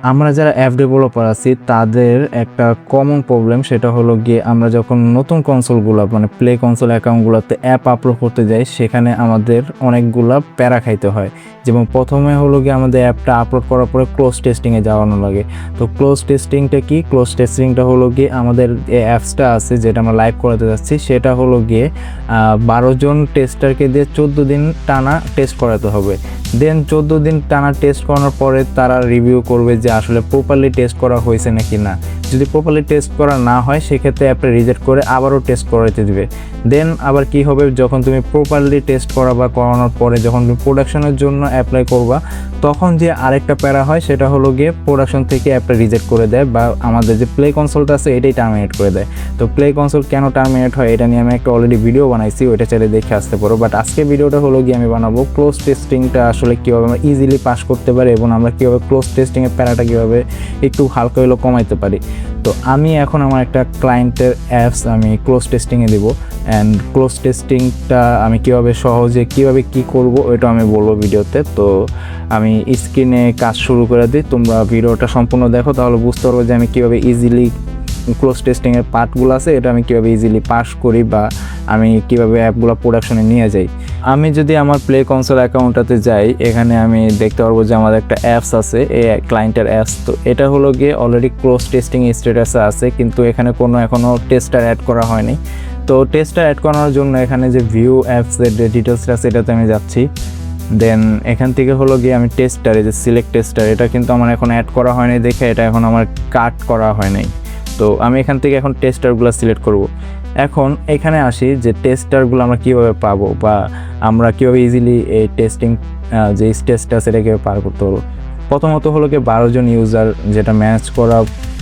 আমরা যারা app developer আছি তাদের একটা কমন প্রবলেম, সেটা হলো গিয়ে আমরা যখন নতুন কনসোলগুলো মানে প্লে কনসোল অ্যাকাউন্টগুলোতে অ্যাপ আপলোড করতে যাই সেখানে আমাদের অনেকগুলা প্যারা খাইতে হয়। যেমন প্রথমে হলো গিয়ে আমাদের অ্যাপটা আপলোড করার পরে ক্লোজ টেস্টিংয়ে যাওয়ানো লাগে। তো ক্লোজ টেস্টিংটা কি? ক্লোজ টেস্টিংটা হলো গিয়ে আমাদের যে অ্যাপসটা আছে যেটা আমরা লাইভ করাতে যাচ্ছি সেটা হলো গিয়ে 12 জন টেস্টারকে দিয়ে 14 দিন টানা টেস্ট করাতে হবে। দেন 14 দিন টানা টেস্ট করানোর পরে তারা রিভিউ করবে যে আসলে প্রপারলি টেস্ট করা হয়েছে নাকি না। যদি প্রপারলি টেস্ট করা না হয় সেক্ষেত্রে অ্যাপটা রিজেক্ট করে আবারও টেস্ট করাতে দিবে। দেন আবার কি হবে, যখন তুমি প্রপারলি টেস্ট করা বা করানোর পরে যখন তুমি প্রোডাকশনের জন্য অ্যাপ্লাই করবা তখন যে আরেকটা প্যারা হয় সেটা হলো গিয়ে প্রোডাকশন থেকে অ্যাপটা রিজেক্ট করে দেয় বা আমাদের যে প্লে কনসোলটা আছে এটাই টার্মিনেট করে দেয়। তো প্লে কনসোল কেন টার্মিনেট হয় এটা নিয়ে আমি একটা অলরেডি ভিডিও বানাইছি, ওইটা চাইলে দেখে আসতে পারো। বাট আজকে ভিডিওটা হলো গিয়ে আমি বানাবো ক্লোজ টেস্টিংটা আসলে কীভাবে আমরা ইজিলি পাস করতে পারি এবং আমরা কীভাবে ক্লোজ টেস্টিংয়ের প্যারাটা কীভাবে একটু হালকা হলেও কমাইতে পারি। তো আমি এখন আমার একটা ক্লায়েন্টের অ্যাপস আমি ক্লোজ টেস্টিংয়ে দেবো অ্যান্ড ক্লোজ টেস্টিংটা আমি কীভাবে সহজে কীভাবে কী করব ওইটা আমি বলবো ভিডিওতে। তো আমি স্ক্রিনে কাজ শুরু করে দিই, তোমরা ভিডিওটা সম্পূর্ণ দেখো তাহলে বুঝতে পারবো যে আমি কীভাবে ইজিলি ক্লোজ টেস্টিংয়ের পার্টগুলো আছে এটা আমি কীভাবে ইজিলি পাস করি বা আমি কীভাবে অ্যাপগুলো প্রোডাকশনে নিয়ে যাই। আমি যদি আমার প্লে কনসোল অ্যাকাউন্টটাতে যাই এখানে আমি দেখতে পারবো যে আমাদের একটা অ্যাপস আছে, এই ক্লায়েন্টের অ্যাপস। তো এটা হলো গিয়ে অলরেডি ক্লোজ টেস্টিং স্ট্যাটাসে আছে কিন্তু এখানে কোনো এখনও টেস্টার অ্যাড করা হয়নি। তো টেস্টার অ্যাড করানোর জন্য এখানে যে ভিউ অ্যাপসের যে ডিটেলসটা আছে এটাতে আমি যাচ্ছি। দেন এখান থেকে হলো গিয়ে আমি টেস্টার, এই যে সিলেক্ট টেস্টার, এটা কিন্তু আমার এখন অ্যাড করা হয়নি দেখে এটা এখন আমার কাট করা হয় নাই। তো আমি এখান থেকে এখন টেস্টারগুলো সিলেক্ট করব। এখন এখানে আসি যে টেস্টারগুলো আমরা কীভাবে পাবো বা আমরা কীভাবে ইজিলি এই টেস্টিং যে স্টেজটা সেটা কীভাবে পার করতে পারবো। প্রথমত হলো কি 12 জন ইউজার, যেটা ম্যানেজ করা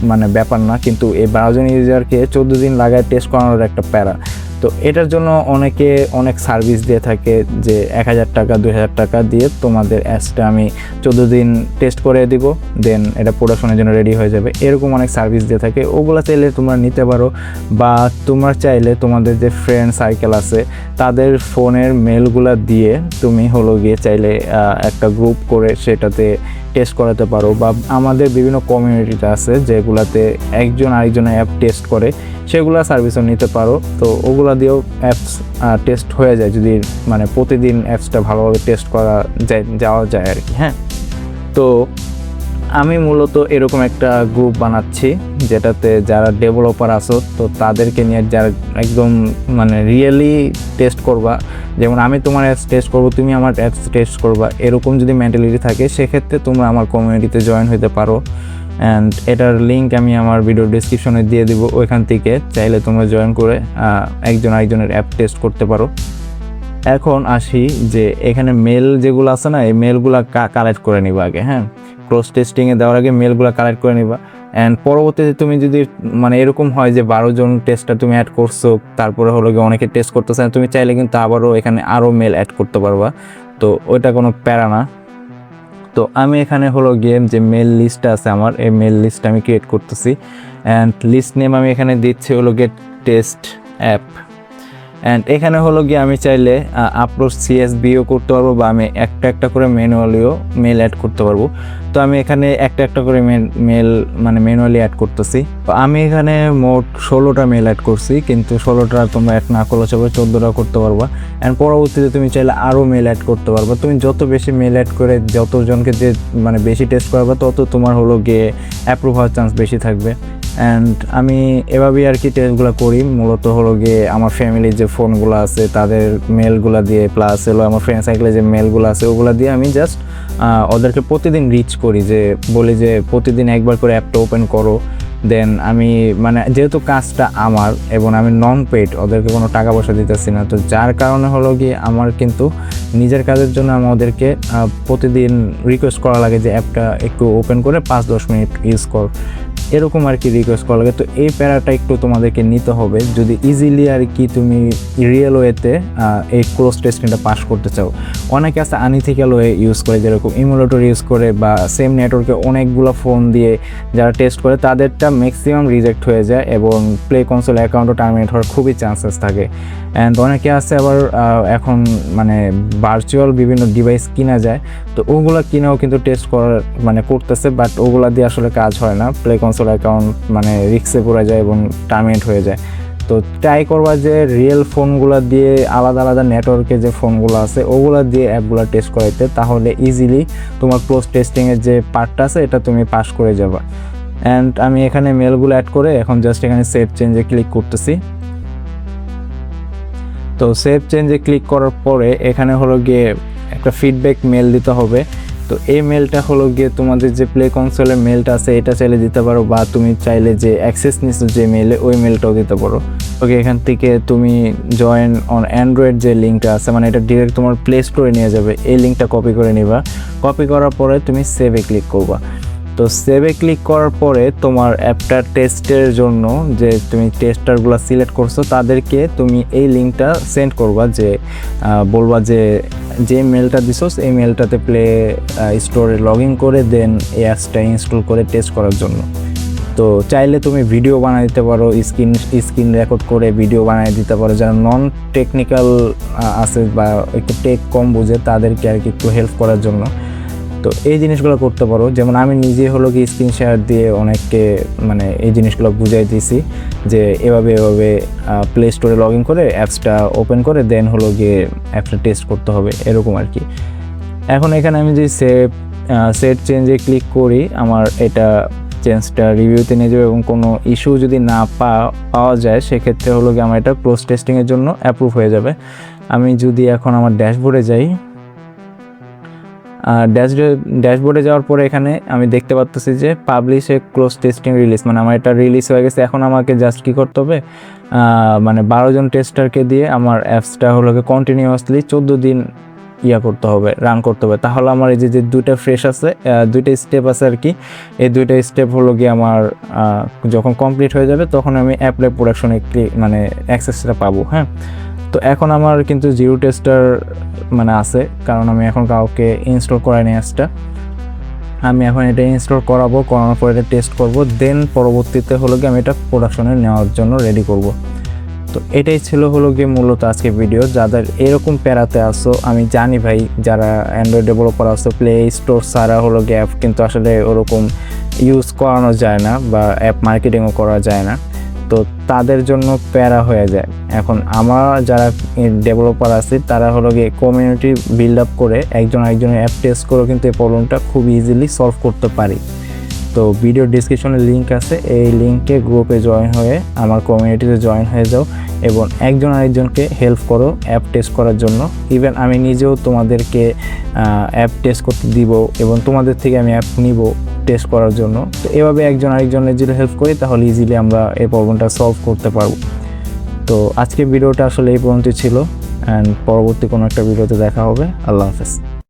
মানে ব্যাপার না, কিন্তু এই 12 জন ইউজারকে 14 দিন লাগায় টেস্ট করানোর একটা প্যারা। তো এটার জন্য অনেকে অনেক সার্ভিস দিয়ে থাকে যে 1000 টাকা 2000 টাকা দিয়ে তোমাদের অ্যাপসটা আমি 14 দিন টেস্ট করে দিব, দেন এটা প্রোডাকশনের জন্য রেডি হয়ে যাবে, এরকম অনেক সার্ভিস দিয়ে থাকে। ওগুলো চাইলে তোমরা নিতে পারো বা তোমরা চাইলে তোমাদের যে ফ্রেন্ড সার্কেল আছে তাদের ফোনের মেলগুলো দিয়ে তুমি হলো গিয়ে চাইলে একটা গ্রুপ করে সেটাতে টেস্ট করাতে পারো। বা আমাদের বিভিন্ন কমিউনিটিটা আছে যেগুলাতে একজন আরেকজনের অ্যাপ টেস্ট করে, সেগুলো সার্ভিসও নিতে পারো। তো ওগুলা দিয়েও অ্যাপস টেস্ট হয়ে যায় যদি মানে প্রতিদিন অ্যাপসটা ভালোভাবে টেস্ট করা যাওয়া যায় আর কি। হ্যাঁ, তো আমি মূলত এরকম একটা গ্রুপ বানাচ্ছি যেটাতে যারা ডেভেলপার আছো তো তাদেরকে নিয়ে যারা একদম মানে রিয়েলি টেস্ট করবা, যেমন আমি তোমার অ্যাপস টেস্ট করবো তুমি আমার অ্যাপস টেস্ট করবা, এরকম যদি মেন্টালিটি থাকে সেক্ষেত্রে তোমরা আমার কমিউনিটিতে জয়েন হতে পারো। অ্যান্ড এটার লিঙ্ক আমি আমার ভিডিও ডিসক্রিপশনে দিয়ে দিব, ওইখান থেকে চাইলে তোমরা জয়েন করে একজন আরেকজনের অ্যাপ টেস্ট করতে পারো। এখন আসি যে এখানে মেল যেগুলো আছে না, এই মেলগুলো কালেক্ট করে নিবা আগে। হ্যাঁ, ক্লোজ টেস্টিংয়ে দেওয়ার আগে মেলগুলো কালেক্ট করে নিবা। অ্যান্ড পরবর্তীতে তুমি যদি মানে এরকম হয় যে 12 জন টেস্টটা তুমি অ্যাড করছো তারপরে হলো গিয়ে অনেকে টেস্ট করতেছে না, তুমি চাইলে কিন্তু আবারও এখানে আরও মেল অ্যাড করতে পারবা। তো ওইটা কোনো প্যারা না। তো আমি এখানে হলো গিয়ে যে মেল লিস্টটা আছে আমার, এই মেল লিস্টটা আমি ক্রিয়েট করতেছি। অ্যান্ড লিস্ট নেম আমি এখানে দিচ্ছি হলো গিয়ে টেস্ট অ্যাপ। অ্যান্ড এখানে হলো গিয়ে আমি চাইলে আপলোড সিএসভিও করতে পারবো বা আমি একটা একটা করে ম্যানুয়ালিও মেল অ্যাড করতে পারবো। তো আমি এখানে একটা একটা করে মেল মানে ম্যানুয়ালি অ্যাড করতেছি। তো আমি এখানে মোট 16টা মেল অ্যাড করছি, কিন্তু 16টা তোমরা অ্যাড না করলে সবাই 14টা করতে পারবা। অ্যান্ড পরবর্তীতে তুমি চাইলে আরও মেল অ্যাড করতে পারবা। তুমি যত বেশি মেল অ্যাড করে যতজনকে যে মানে বেশি টেস্ট করবা তত তোমার হলো গিয়ে অ্যাপ্রুভ হওয়ার চান্স বেশি থাকবে। অ্যান্ড আমি এভাবেই আর কি টেস্টগুলো করি, মূলত হলো গিয়ে আমার ফ্যামিলির যে ফোনগুলো আছে তাদের মেলগুলো দিয়ে, প্লাস হলো আমার ফ্রেন্ড সার্কেলে যে মেলগুলো আছে ওগুলো দিয়ে আমি জাস্ট ওদেরকে প্রতিদিন রিচ করি, যে বলি যে প্রতিদিন একবার করে অ্যাপটা ওপেন করো। দেন আমি মানে যেহেতু কাজটা আমার এবং আমি নন পেইড, ওদেরকে কোনো টাকা পয়সা দিতেছি না, তো যার কারণে হলো গিয়ে আমার কিন্তু নিজের কাজের জন্য আমাদেরকে প্রতিদিন রিকোয়েস্ট করা লাগে যে অ্যাপটা একটু ওপেন করে 5-10 মিনিট ইউজ কর, এরকম আর কি রিকোয়েস্ট করা লাগে। তো এই প্যারাটা একটু তোমাদেরকে নিতে হবে যদি ইজিলি আর কি তুমি রিয়েল ওয়েতে এই ক্লোজ টেস্টিংটা পাস করতে চাও। অনেকে আছে আনইথিক্যাল ওয়ে ইউজ করে, যেরকম ইমুলেটর ইউজ করে বা সেম নেটওয়ার্কে অনেকগুলো ফোন দিয়ে যারা টেস্ট করে তাদেরটা ম্যাক্সিমাম রিজেক্ট হয়ে যায় এবং প্লে কনসোল অ্যাকাউন্টও টার্মিনেট হওয়ার খুবই চান্সেস থাকে। অ্যান্ড অনেকে আছে আবার এখন মানে ভার্চুয়াল বিভিন্ন ডিভাইস কিনা যায়, তো ওগুলা কিনেও কিন্তু টেস্ট করার মানে করতেছে, বাট ওগুলা দিয়ে আসলে কাজ হয় না। প্লে কনসোল অ্যাকাউন্ট মানে রিস্কে পড়ে যায় এবং টার্মিনেট হয়ে যায়। তো ট্রাই করবা যে রিয়েল ফোনগুলো দিয়ে আলাদা আলাদা নেটওয়ার্কে যে ফোনগুলো আছে ওগুলো দিয়ে অ্যাপগুলো টেস্ট করাইতে, তাহলে ইজিলি তোমার ক্লোজ টেস্টিংয়ের যে পার্টটা আছে এটা তুমি পাস করে যাবা। অ্যান্ড আমি এখানে মেলগুলো অ্যাড করে এখন জাস্ট এখানে সেভ চেঞ্জে ক্লিক করতেছি। তো সেভ চেঞ্জে ক্লিক করার পরে এখানে হলো গিয়ে একটা ফিডব্যাক মেল দিতে হবে। তো এই মেলটা হলো গিয়ে তোমাদের যে প্লে কনসোলের মেলটা আছে এটা চাইলে দিতে পারো, বা তুমি চাইলে যে অ্যাক্সেস নিচ্ছ যে মেলে ওই মেলটাও দিতে পারো। ওকে, এখান থেকে তুমি জয়েন অন অ্যান্ড্রয়েড যে লিঙ্কটা আছে মানে এটা ডিরেক্ট তোমার প্লে স্টোরে নিয়ে যাবে, এই লিঙ্কটা কপি করে নিবা। কপি করার পরে তুমি সেভে ক্লিক করবা। তো সেভে ক্লিক করার পরে তোমার অ্যাপটা টেস্টের জন্য যে তুমি টেস্টারগুলো সিলেক্ট করছো তাদেরকে তুমি এই লিঙ্কটা সেন্ড করবা, যে বলবা যে মেলটা দিছোস এই মেলটাতে প্লে স্টোরে লগ ইন করে দেন এই অ্যাপসটা ইনস্টল করে টেস্ট করার জন্য। তো চাইলে তুমি ভিডিও বানিয়ে দিতে পারো, স্ক্রিন রেকর্ড করে ভিডিও বানিয়ে দিতে পারো। যারা নন টেকনিক্যাল আছে বা একটু টেক কম বুঝে তাদেরকে আর কি একটু হেল্প করার জন্য তো এই জিনিসগুলো করতে পারো। যেমন আমি নিজে হলো কি স্ক্রিন শেয়ার দিয়ে অনেককে মানে এই জিনিসগুলো বুঝাই দিয়েছি যে এভাবে প্লে স্টোরে লগ ইন করে অ্যাপসটা ওপেন করে দেন হলো গিয়ে অ্যাপসটা টেস্ট করতে হবে, এরকম আর কি। এখন এখানে আমি যদি সেট চেঞ্জে ক্লিক করি আমার এটা চেঞ্জটা রিভিউতে নিয়ে যাবে, এবং কোনো ইস্যু যদি না পাওয়া যায় সেক্ষেত্রে হলো গিয়ে আমার এটা ক্লোজ টেস্টিংয়ের জন্য অ্যাপ্রুভ হয়ে যাবে। আমি যদি এখন আমার ড্যাশবোর্ডে যাই, ড্যাশবোর্ডে যাওয়ার পরে এখানে আমি দেখতে পাচ্ছি যে পাবলিশে ক্লোজ টেস্টিং রিলিজ, মানে আমার এটা রিলিজ হয়ে গেছে। এখন আমাকে জাস্ট কী করতে হবে, মানে 12 জন টেস্টারকে দিয়ে আমার অ্যাপসটা হলো কন্টিনিউয়াসলি 14 দিন করতে হবে, রান করতে হবে। তাহলে আমার এই যে দুইটা ফ্রেশ আছে, দুইটা স্টেপ আছে আর কি, এই দুইটা স্টেপ হলো গিয়ে আমার যখন কমপ্লিট হয়ে যাবে তখন আমি অ্যাপ্লাই প্রোডাকশনে মানে অ্যাক্সেসটা পাবো। হ্যাঁ, তো এখন আমার কিন্তু জিরো টেস্টার মানে আছে, কারণ আমি এখন কাউকে ইনস্টল করাইনি অ্যাপসটা। আমি এখন এটা ইনস্টল করানোর পর এটা টেস্ট করব, দেন পরবর্তীতে হলো গিয়ে আমি এটা প্রোডাকশনে নেওয়ার জন্য রেডি করব। তো এটাই ছিল হলো গিয়ে মূলত আজকে ভিডিও। যাদের এরকম প্যারাতে আসো আমি জানি ভাই, যারা অ্যান্ড্রয়েড ডেভেলপার আসো প্লে স্টোর ছাড়া হলো গিয়ে অ্যাপ কিন্তু আসলে ওরকম ইউজ করানো যায় না বা অ্যাপ মার্কেটিংও করা যায় না, তো তাদের জন্য প্যারা হয়ে যায়। এখন আমার যারা ডেভেলপার আছে তারা হলো গিয়ে কমিউনিটি বিল্ড আপ করে একজন আরেকজনের অ্যাপ টেস্ট করে কিন্তু এই প্রবলেমটা খুব ইজিলি সলভ করতে পারি। তো ভিডিও ডিসক্রিপশনে লিঙ্ক আছে, এই লিঙ্কে গ্রুপে জয়েন হয়ে আমার কমিউনিটিতে জয়েন হয়ে যাও এবং একজন আরেকজনকে হেল্প করো অ্যাপ টেস্ট করার জন্য। ইভেন আমি নিজেও তোমাদেরকে অ্যাপ টেস্ট করতে দিব এবং তোমাদের থেকে আমি অ্যাপ নিব টেস্ট করার জন্য। তো এভাবে একজন আরেকজনের যদি হেল্প করি তাহলে ইজিলি আমরা এই প্রবলেমটা সলভ করতে পারবো। তো আজকে ভিডিওটা আসলে এই পর্যন্ত ছিল, অ্যান্ড পরবর্তী কোনো একটা ভিডিওতে দেখা হবে। আল্লাহ হাফেজ।